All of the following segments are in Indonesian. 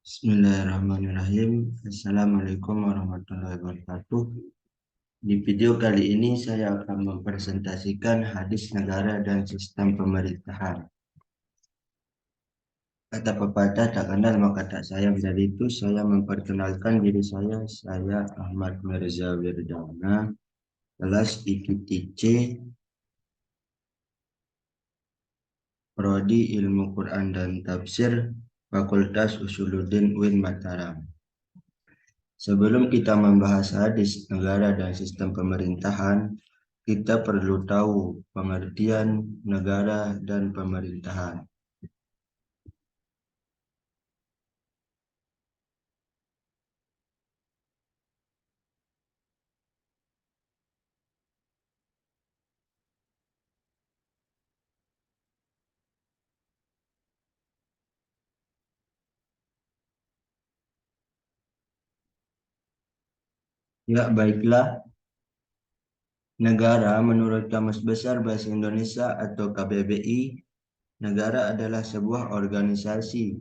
Bismillahirrahmanirrahim. Assalamualaikum warahmatullahi wabarakatuh. Di video kali ini saya akan mempresentasikan hadis negara dan sistem pemerintahan. Kata pepatah tak kenal maka tak sayang. Dari itu saya memperkenalkan diri saya Ahmad Mirza Wirdana, kelas IPTC, Prodi Ilmu Quran dan Tafsir, Fakultas Usuluddin UIN Mataram. Sebelum kita membahas hadis negara dan sistem pemerintahan, kita perlu tahu pengertian negara dan pemerintahan. Ya, baiklah. Negara menurut Kamus Besar Bahasa Indonesia atau KBBI, negara adalah sebuah organisasi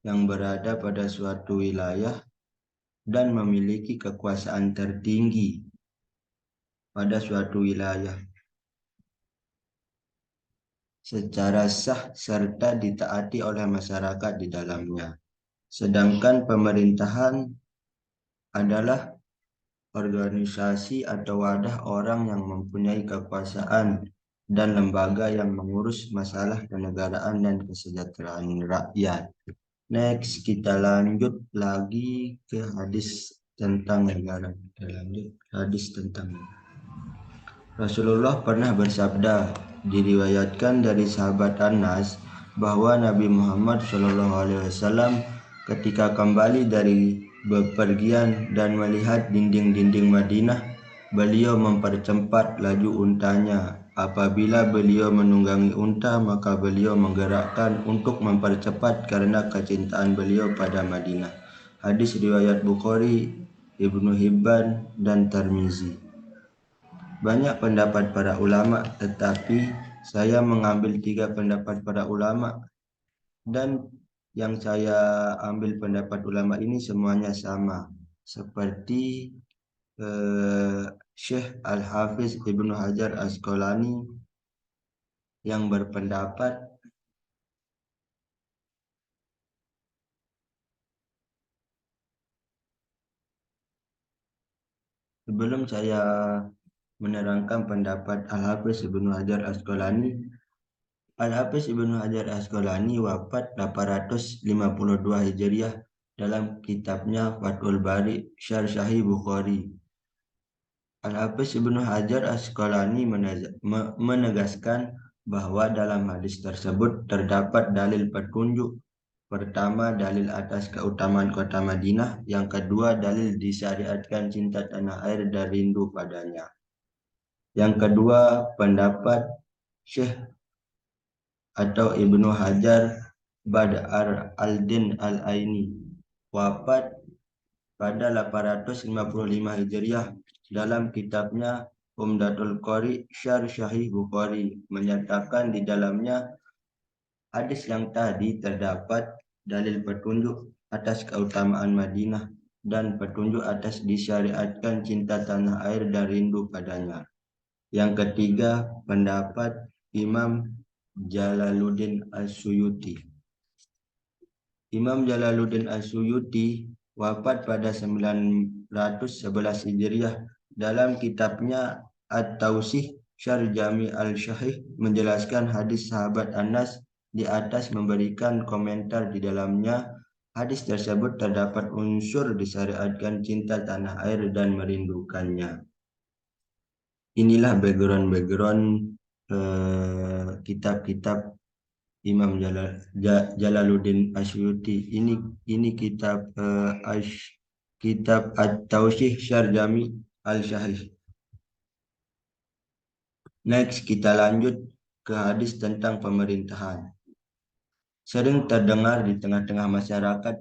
yang berada pada suatu wilayah dan memiliki kekuasaan tertinggi pada suatu wilayah secara sah serta ditaati oleh masyarakat di dalamnya. Sedangkan pemerintahan adalah organisasi atau wadah orang yang mempunyai kekuasaan dan lembaga yang mengurus masalah kenegaraan dan kesejahteraan rakyat. Next, kita lanjut lagi ke hadis tentang negara. Kita lanjut hadis tentang Rasulullah pernah bersabda, diriwayatkan dari sahabat Anas bahwa Nabi Muhammad SAW ketika kembali dari bepergian dan melihat dinding-dinding Madinah, beliau mempercepat laju untanya. Apabila beliau menunggangi unta, maka beliau menggerakkan untuk mempercepat karena kecintaan beliau pada Madinah. Hadis riwayat Bukhari, Ibnu Hibban, dan Tirmizi. Banyak pendapat para ulama, tetapi saya mengambil 3 pendapat para ulama, dan yang saya ambil pendapat ulama ini semuanya sama, seperti Syekh Al-Hafiz Ibnu Hajar Asqalani yang berpendapat sebelum saya menerangkan pendapat Al-Hafiz Ibnu Hajar Asqalani. Al-Hafiz Ibnu Hajar Asqalani wafat 852 Hijriah dalam kitabnya Fathul Bari Syarh Sahih Bukhari. Al-Hafiz Ibnu Hajar Asqalani menegaskan bahwa dalam hadis tersebut terdapat dalil petunjuk. Pertama, dalil atas keutamaan kota Madinah. Yang kedua, dalil disyariatkan cinta tanah air dan rindu padanya. Yang kedua, pendapat Syekh atau Ibnu Hajar Badar al-Din al-Aini wafat pada 855 Hijriah dalam kitabnya Umdatul Qari Syarh Sahih Bukhari, menyatakan di dalamnya hadis yang tadi terdapat dalil petunjuk atas keutamaan Madinah dan petunjuk atas disyariatkan cinta tanah air dan rindu padanya. Yang ketiga, pendapat Imam Jalaluddin As-Suyuti. Imam Jalaluddin As-Suyuti wafat pada 911 Hijriah. Dalam kitabnya At-Tausih Syarh Jami al-Syahih menjelaskan hadis sahabat Anas di atas, memberikan komentar di dalamnya. Hadis tersebut terdapat unsur disyariatkan cinta tanah air dan merindukannya. Inilah background kitab-kitab Imam Jalaluddin Asyuti. Ini kitab kitab At-Tawshih Syarh Jami al-Syahih. Next, kita lanjut ke hadis tentang pemerintahan. Sering terdengar di tengah-tengah masyarakat,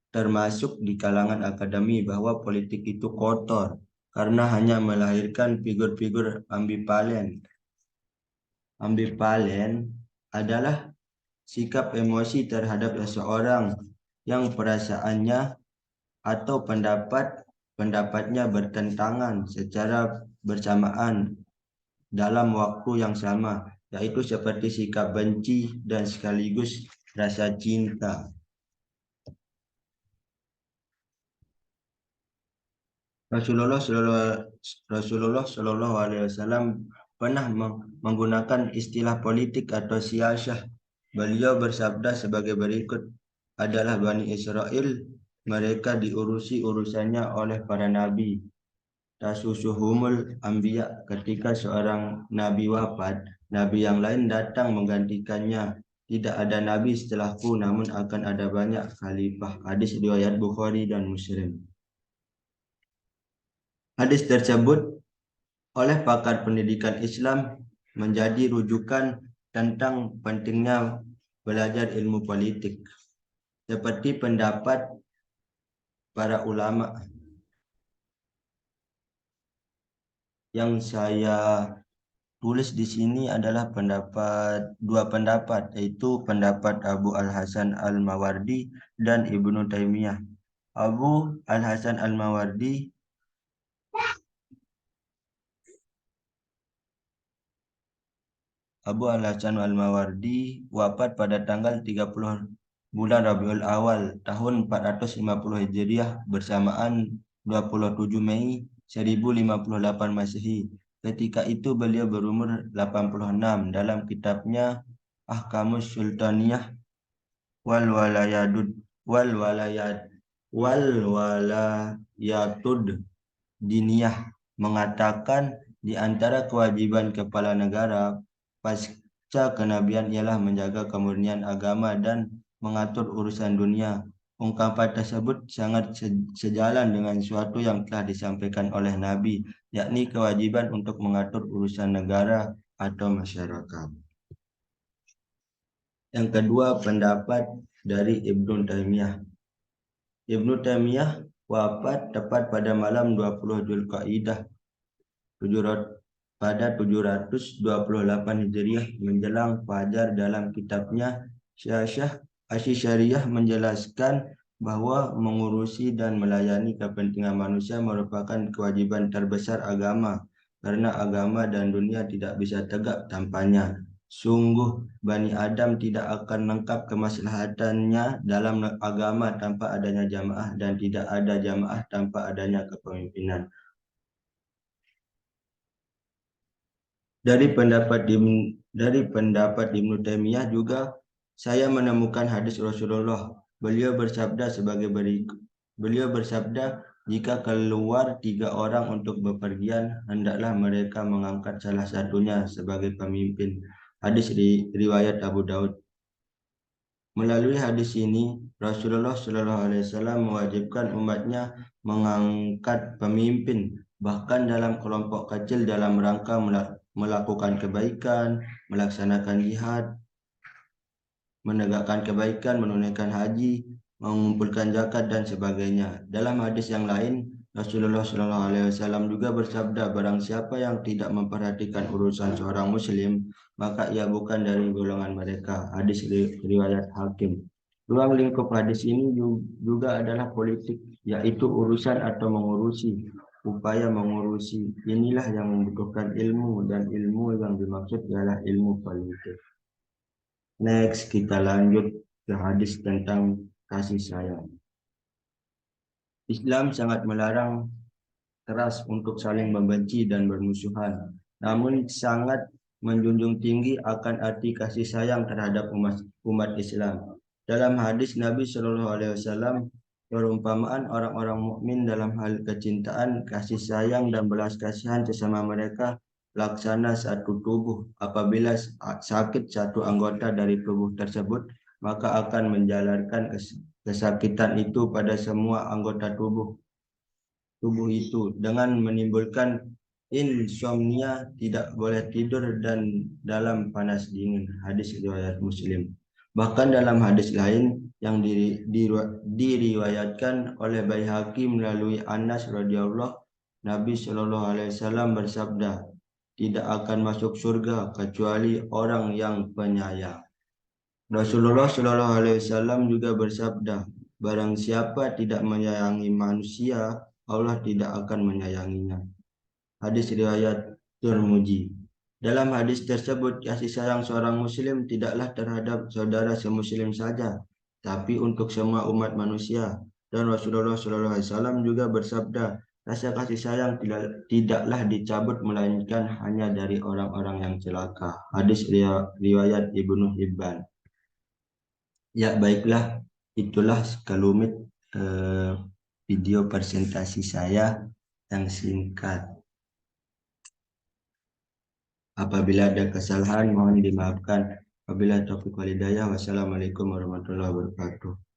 termasuk di kalangan akademi, bahwa politik itu kotor karena hanya melahirkan figur-figur ambivalen. Ambivalen adalah sikap emosi terhadap seseorang yang perasaannya atau pendapatnya bertentangan secara bersamaan dalam waktu yang sama, yaitu seperti sikap benci dan sekaligus rasa cinta. Rasulullah Shallallahu Alaihi Wasallam pernah menggunakan istilah politik atau siasah. Beliau bersabda sebagai berikut, adalah Bani Israel, mereka diurusi urusannya oleh para nabi. Tasusuhumul anbiya, ketika seorang nabi wafat, nabi yang lain datang menggantikannya. Tidak ada nabi setelahku, namun akan ada banyak khalifah. Hadis riwayat Bukhari dan Muslim. Hadis tersebut oleh pakar pendidikan Islam menjadi rujukan tentang pentingnya belajar ilmu politik. Seperti pendapat para ulama yang saya tulis di sini adalah dua pendapat, yaitu pendapat Abu Al-Hasan Al-Mawardi dan Ibnu Taimiyah. Abu Al-Hasan Al-Mawardi Abu Al-Hasan Al-Mawardi wafat pada tanggal 30 bulan Rabiul Awal tahun 450 Hijriah bersamaan 27 Mei 1058 Masehi. Ketika itu beliau berumur 86. Dalam kitabnya Ahkamus Sultaniyah wal walayadud wal walayad wal walayatud diniyah mengatakan di antara kewajiban kepala negara pasca kenabian ialah menjaga kemurnian agama dan mengatur urusan dunia. Ungkapan tersebut sangat sejalan dengan suatu yang telah disampaikan oleh Nabi, yakni kewajiban untuk mengatur urusan negara atau masyarakat. Yang kedua, pendapat dari Ibnu Taimiyah. Ibnu Taimiyah wafat tepat pada malam 20 Dzulqa'dah pada 728 Hijriah menjelang fajar. Dalam kitabnya Syarah Asy-Syariah menjelaskan bahwa mengurusi dan melayani kepentingan manusia merupakan kewajiban terbesar agama, karena agama dan dunia tidak bisa tegak tanpanya. Sungguh Bani Adam tidak akan lengkap kemaslahatannya dalam agama tanpa adanya jamaah, dan tidak ada jamaah tanpa adanya kepemimpinan. Dari pendapat Ibnu Taimiyah juga saya menemukan hadis Rasulullah. Beliau bersabda sebagai berikut. Beliau bersabda, jika keluar 3 orang untuk bepergian, hendaklah mereka mengangkat salah satunya sebagai pemimpin. Hadis riwayat Abu Daud. Melalui hadis ini, Rasulullah Shallallahu Alaihi Wasallam mewajibkan umatnya mengangkat pemimpin, bahkan dalam kelompok kecil, dalam rangka melakukan kebaikan, melaksanakan jihad, menegakkan kebaikan, menunaikan haji, mengumpulkan zakat dan sebagainya. Dalam hadis yang lain, Rasulullah Shallallahu Alaihi Wasallam juga bersabda, barang siapa yang tidak memperhatikan urusan seorang Muslim, maka ia bukan dari golongan mereka. Hadis riwayat Hakim. Ruang lingkup hadis ini juga adalah politik, yaitu urusan atau mengurusi, upaya mengurusi. Inilah yang membutuhkan ilmu, dan ilmu yang dimaksud adalah ilmu politik. Next, kita lanjut ke hadis tentang kasih sayang. Islam sangat melarang keras untuk saling membenci dan bermusuhan, namun sangat menjunjung tinggi akan arti kasih sayang terhadap umat Islam. Dalam hadis Nabi Shallallahu Alaihi Wasallam, perumpamaan orang-orang mukmin dalam hal kecintaan, kasih sayang dan belas kasihan sesama mereka laksana satu tubuh. Apabila sakit satu anggota dari tubuh tersebut, maka akan menjalarkan kesakitan itu pada semua anggota tubuh itu dengan menimbulkan insomnia, tidak boleh tidur, dan dalam panas dingin. Hadis riwayat Muslim. Bahkan dalam hadis lain yang diriwayatkan oleh Baihaqi melalui Anas radhiyallahu, Nabi Shallallahu Alaihi Wasallam bersabda, tidak akan masuk surga kecuali orang yang penyayang. Rasulullah Shallallahu Alaihi Wasallam juga bersabda, Barang siapa tidak menyayangi manusia, Allah tidak akan menyayanginya. Hadis riwayat Tirmidzi. Dalam hadis tersebut, kasih sayang seorang muslim tidaklah terhadap saudara semuslim saja, tapi untuk semua umat manusia. Dan Rasulullah SAW juga bersabda, rasa kasih sayang tidaklah dicabut melainkan hanya dari orang-orang yang celaka. Hadis riwayat Ibnu Hibban. Ya baiklah, itulah sekelumit eh, video presentasi saya yang singkat. Apabila ada kesalahan mohon dimaafkan. Wabillahi taufiq wal hidayah. Wassalamualaikum warahmatullahi wabarakatuh.